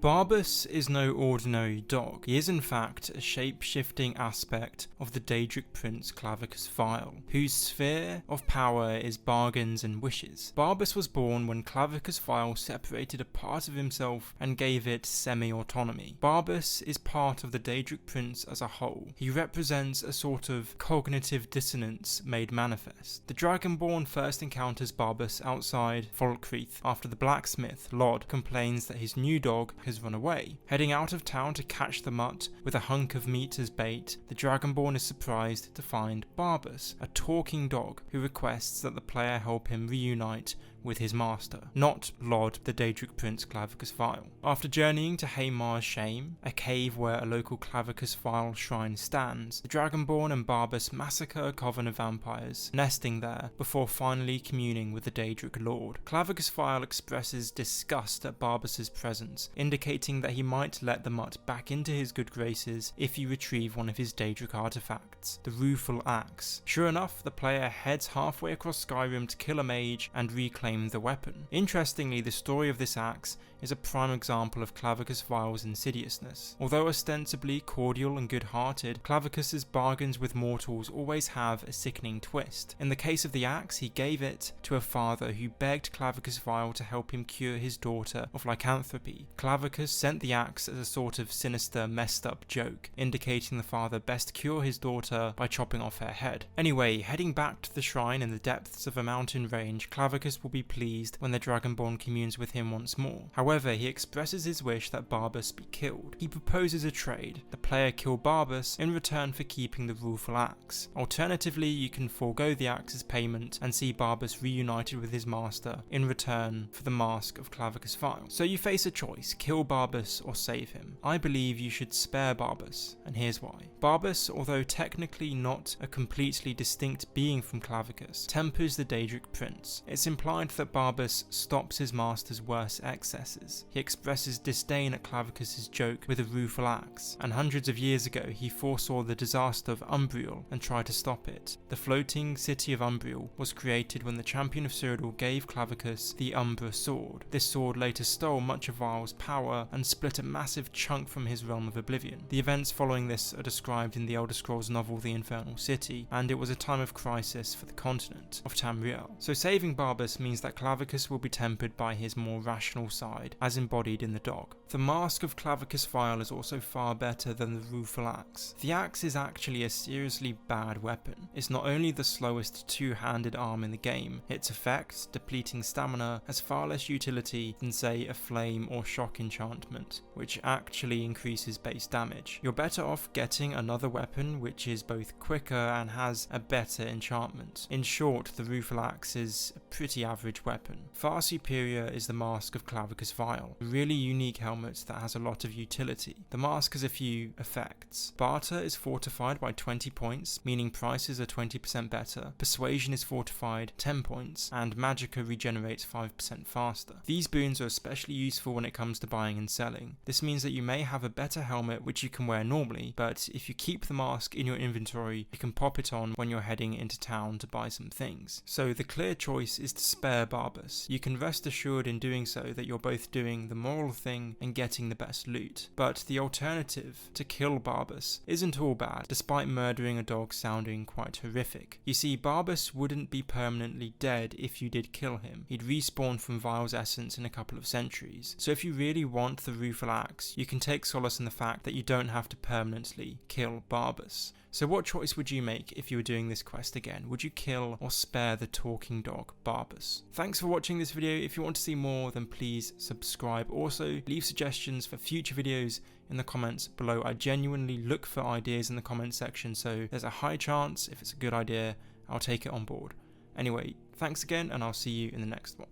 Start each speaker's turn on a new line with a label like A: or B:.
A: Barbas is no ordinary dog. He is in fact a shape-shifting aspect of the Daedric prince Clavicus Vile, whose sphere of power is bargains and wishes. Barbas was born when Clavicus Vile separated a part of himself and gave it semi-autonomy. Barbas is part of the Daedric prince as a whole. He represents a sort of cognitive dissonance made manifest. The Dragonborn first encounters Barbas outside Folkreath after the blacksmith, Lod, complains that his new dog has run away. Heading out of town to catch the mutt with a hunk of meat as bait, the Dragonborn is surprised to find Barbas, a talking dog who requests that the player help him reunite with his master, not Lod, the Daedric prince Clavicus Vile. After journeying to Haymar's Shame, a cave where a local Clavicus Vile shrine stands, the Dragonborn and Barbas massacre a coven of vampires, nesting there before finally communing with the Daedric lord. Clavicus Vile expresses disgust at Barbas's presence, indicating that he might let the mutt back into his good graces if you retrieve one of his Daedric artifacts, the Rueful Axe. Sure enough, the player heads halfway across Skyrim to kill a mage and reclaim the weapon. Interestingly, the story of this axe is a prime example of Clavicus Vile's insidiousness. Although ostensibly cordial and good-hearted, Clavicus's bargains with mortals always have a sickening twist. In the case of the axe, he gave it to a father who begged Clavicus Vile to help him cure his daughter of lycanthropy. Clavicus sent the axe as a sort of sinister, messed-up joke, indicating the father best cure his daughter by chopping off her head. Anyway, heading back to the shrine in the depths of a mountain range, Clavicus will be pleased when the Dragonborn communes with him once more. However, he expresses his wish that Barbas be killed. He proposes a trade. The player kill Barbas in return for keeping the Rueful Axe. Alternatively, you can forego the axe's payment and see Barbas reunited with his master in return for the mask of Clavicus Vile. So you face a choice, kill Barbas or save him. I believe you should spare Barbas, and here's why. Barbas, although technically not a completely distinct being from Clavicus, tempers the Daedric prince. It's implied that Barbas stops his master's worst excesses. He expresses disdain at Clavicus's joke with a Rueful Axe, and hundreds of years ago he foresaw the disaster of Umbriel and tried to stop it. The floating city of Umbriel was created when the champion of Cyrodiil gave Clavicus the Umbra sword. This sword later stole much of Vile's power and split a massive chunk from his realm of oblivion. The events following this are described in the Elder Scrolls novel The Infernal City, and it was a time of crisis for the continent of Tamriel. So saving Barbas means that Clavicus will be tempered by his more rational side, as embodied in the dog. The mask of Clavicus Vile is also far better than the Rueful Axe. The axe is actually a seriously bad weapon. It's not only the slowest two-handed arm in the game, its effect, depleting stamina, has far less utility than say a flame or shock enchantment, which actually increases base damage. You're better off getting another weapon which is both quicker and has a better enchantment. In short, the Rueful Axe is a pretty average weapon. Far superior is the mask of Clavicus Vile, a really unique helmet that has a lot of utility. The mask has a few effects. Barter is fortified by 20 points, meaning prices are 20% better. Persuasion is fortified 10 points, and Magicka regenerates 5% faster. These boons are especially useful when it comes to buying and selling. This means that you may have a better helmet which you can wear normally, but if you keep the mask in your inventory, you can pop it on when you're heading into town to buy some things. So the clear choice is to spare Barbas. You can rest assured in doing so that you're both doing the moral thing and getting the best loot. But the alternative, to kill Barbas, isn't all bad, despite murdering a dog sounding quite horrific. You see, Barbas wouldn't be permanently dead if you did kill him. He'd respawn from Vile's essence in a couple of centuries. So if you really want the Rueful Axe, you can take solace in the fact that you don't have to permanently kill Barbas. So what choice would you make if you were doing this quest again? Would you kill or spare the talking dog Barbas? Thanks for watching this video. If you want to see more, then please subscribe. Also, leave suggestions for future videos in the comments below. I genuinely look for ideas in the comment section, so there's a high chance if it's a good idea, I'll take it on board. Anyway, thanks again, and I'll see you in the next one.